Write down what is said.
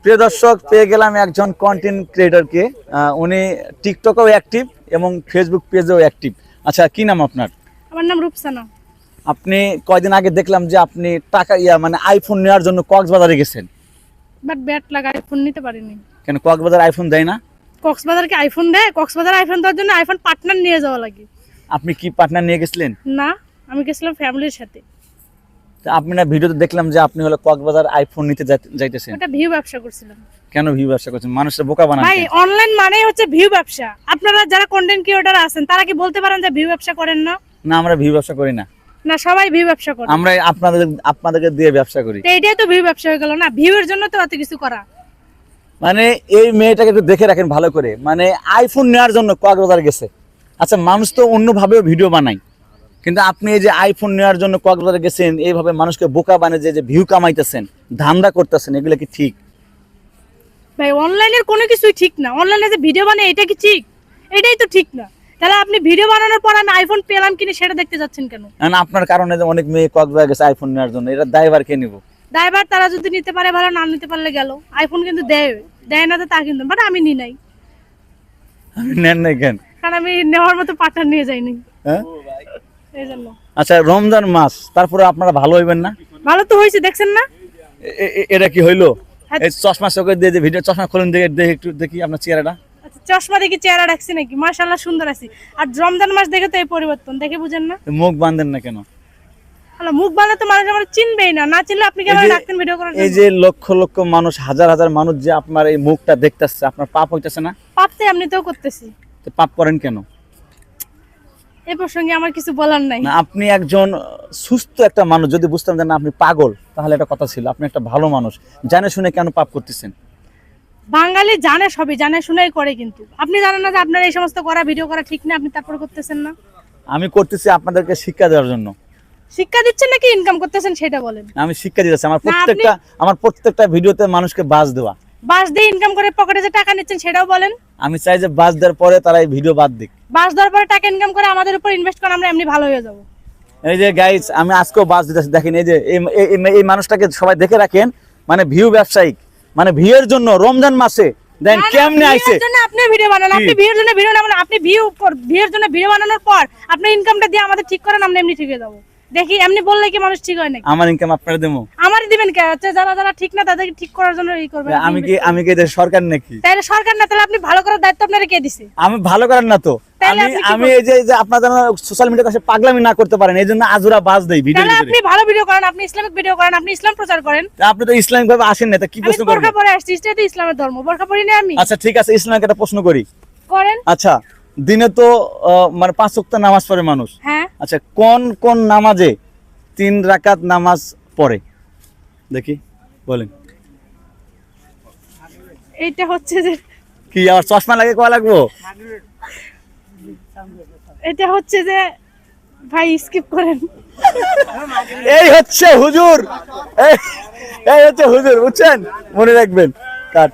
প্রিয় দর্শক, পেয়ে গেলাম একজন কন্টেন্ট ক্রিয়েটরকে। উনি টিকটকেও অ্যাক্টিভ এবং ফেসবুক পেজেও অ্যাক্টিভ। আচ্ছা, কি নাম আপনার? আমার নাম রূপসানা। আপনি কয়দিন আগে দেখলাম যে আপনি টাকা মানে আইফোন নেওয়ার জন্য কক্সবাজারে গেছেন। বাট ব্যাট লাগা আইফোন নিতে পারিনি। কেন, কক্সবাজার আইফোন দেয় না? কক্সবাজারকে আইফোন দেয়? কক্সবাজার আইফোন দেওয়ার জন্য আইফোন পার্টনার নিয়ে যাওয়া লাগে। আপনি কি পার্টনার নিয়ে গেছিলেন? না, আমি গেছিলাম ফ্যামিলির সাথে। তা আপনি না ভিডিওতে দেখলাম যে আপনি হলো কক্সবাজার আইফোন নিতে যাইতেছেন। এটা ভিউ ব্যবসা করছিলাম। কেন ভিউ ব্যবসা করছেন? মানুষের বোকা বানান ভাই, অনলাইন মানেই হচ্ছে ভিউ ব্যবসা। আপনারা যারা কন্টেন্ট ক্রিয়েটর আছেন তারা কি বলতে পারেন যে ভিউ ব্যবসা করেন না? না, আমরা ভিউ ব্যবসা করি না। না, সবাই ভিউ ব্যবসা করে। আমরা আপনাদেরকে দিয়ে ব্যবসা করি। তো এটাই তো ভিউ ব্যবসা হয়ে গেল না? ভিউ এর জন্য তো এত কিছু করা। মানে এই মেয়েটাকে একটু দেখে রাখেন ভালো করে, মানে আইফোন নেওয়ার জন্য কক্সবাজার গেছে। আচ্ছা, মানুষ তো অন্যভাবেও ভিডিও বানায়, কিন্তু আপনি এই যে আইফোন নেওয়ার জন্য কক্সবাজার গেছেন, এইভাবে মানুষকে বোকা বানিয়ে যে ভিউ কামাইতেছেন, ধান্দা করতেছেন, এগুলো কি ঠিক? ভাই, অনলাইনের কোনো কিছুই ঠিক না। অনলাইনে যে ভিডিও বানায় এটা কি ঠিক? এটাই তো ঠিক না। তাহলে আপনি ভিডিও বানানোর পর আমি আইফোন পেলাম কিনা সেটা দেখতে যাচ্ছেন কেন? না, আপনার কারণে যে অনেক মেয়ে কক্সবাজার গেছে আইফোন নেওয়ার জন্য, এটা দায়ভার কে নিব? ড্রাইভার তারা যদি নিতে পারে ভালো, না নিতে পারলে গেল। আইফোন কিন্তু দেয় না তো তা কিন্তু, বাট আমি নি নাই। আমি নেন নাই কেন? কারণ আমি নেওয়ার মতো পার্টনার নিয়ে যাইনি। হ্যাঁ, এই জন্য। আচ্ছা, রমজান মাস, তারপরে আপনারা ভালো হইবেন না? ভালো তো হয়েছে, দেখছেন না? এটা কি হইলো? হ্যাঁ। এই চশমা চোখে দিয়ে যে ভিডিও, চশমা খুলেন দেখে একটু দেখি আপনার চেহারাটা। আচ্ছা, চশমা দেখি চেহারা রাখছি নাকি? মাশাআল্লাহ, সুন্দর আছি। আর রমজান মাস দেখে তো এই পরিবর্তন, দেখে বুঝেন না? মুখ বাঁধেন না কেন? হ্যালো, মুখ বাঁধলে তো মানুষ আমার চিনবেই না। না চিনলে আপনি কেমন রাখতেন ভিডিও করার এই জন্য? যে লক্ষ লক্ষ মানুষ, হাজার হাজার মানুষ যে আপনার এই মুখটা দেখতেছে, আপনার পাপ হইতেছে না? পাপ তো এমনিতেও করতেছি। তো পাপ করেন কেন? এই প্রসঙ্গে আমার কিছু বলার নাই। না, আপনি একজন সুস্থ একটা মানুষ, যদি বুঝতাম যে না আপনি পাগল, তাহলে একটা কথা ছিল। আপনি একটা ভালো মানুষ, জানে শুনে কেন পাপ করতেছেন? বাঙালি জানে, সবই জানে শুনেই করে, কিন্তু আপনি জানেন না যে আপনার এই সমস্ত করা ভিডিও করা ঠিক না, আপনি তারপর করতেছেন না। আমি করতেছি আপনাদেরকে শিক্ষা দেওয়ার জন্য। শিক্ষা দিচ্ছেন নাকি ইনকাম করতেছেন সেটা বলেন। আমি শিক্ষা দিতেছি। না, আমার প্রত্যেকটা ভিডিওতে মানুষকে বাস দেওয়া। বাস দিয়ে ইনকাম করে পকেটে যে টাকা নিচ্ছেন সেটাও বলেন। আমি চাই যে বাস দেওয়ার পরে তারা এই ভিডিও বাদ দিক। বাস দেওয়ার পরে টাকা ইনকাম করে আমাদের উপর ইনভেস্ট করে, আমরা এমনি ভালো হয়ে যাব। এই যে গাইস, আমি আজকেও বাস দিতেছি, দেখেন এই যে এই মানুষটাকে সবাই দেখে রাখেন, মানে ভিউ ব্যবসায়িক, মানে ভিউয়ের জন্য রমজান মাসে দেন কেমনে আইছে। ভিউয়ের জন্য আপনি ভিডিও বানান, আপনি ভিউয়ের জন্য ভিডিও বানান, আপনি ভিউয়ের জন্য ভিডিও বানানোর পর আপনি ইনকামটা দিয়ে আমাদের ঠিক করেন, আমরা এমনি ঠিক হয়ে যাব। দেখি এমনি বললে কি মানুষ ঠিক হয় নাকি? আমার ইনকাম আপনারা দেবো? আমারই দিবেন কে? হচ্ছে যারা ঠিক না তাদেরকে ঠিক করার জন্য এই করবেন। আমি কি এদের সরকার নাকি? তাহলে সরকার না, তাহলে আপনি ভালো করার দায়িত্ব আপনারা কে দিছে? আমি ভালো করেন না তো। আমি এই যে আপনারা সোশ্যাল মিডিয়াতে এসে পাগলামি না করতে পারেন, এই জন্য আজুরা বাজ দেই ভিডিও। তাহলে আপনি ভালো ভিডিও করেন, আপনি ইসলামিক ভিডিও করেন, আপনি ইসলাম প্রচার করেন। আপনি তো ইসলামিক ভাবে আসেন না, তা কি প্রশ্ন আমি করেন? বোরকা পরে আসছি, এটা তো ইসলামের ধর্ম, বোরকা পরি না আমি। আচ্ছা ঠিক আছে, ইসলামিক একটা প্রশ্ন করি। করেন। আচ্ছা, দিনে তো মানে 5 ওয়াক্ত নামাজ পড়ে মানুষ। হ্যাঁ। আচ্ছা, কোন কোন নামাজে 3 রাকাত নামাজ পড়ে দেখি বলেন? এইটা হচ্ছে যে কি আর চশমা লাগে কয় লাগবো? এটা হচ্ছে যে ভাই স্কিপ করেন। এই হচ্ছে হুজুর, এই হচ্ছে হুজুর, বুঝছেন? মনে রাখবেন কাট।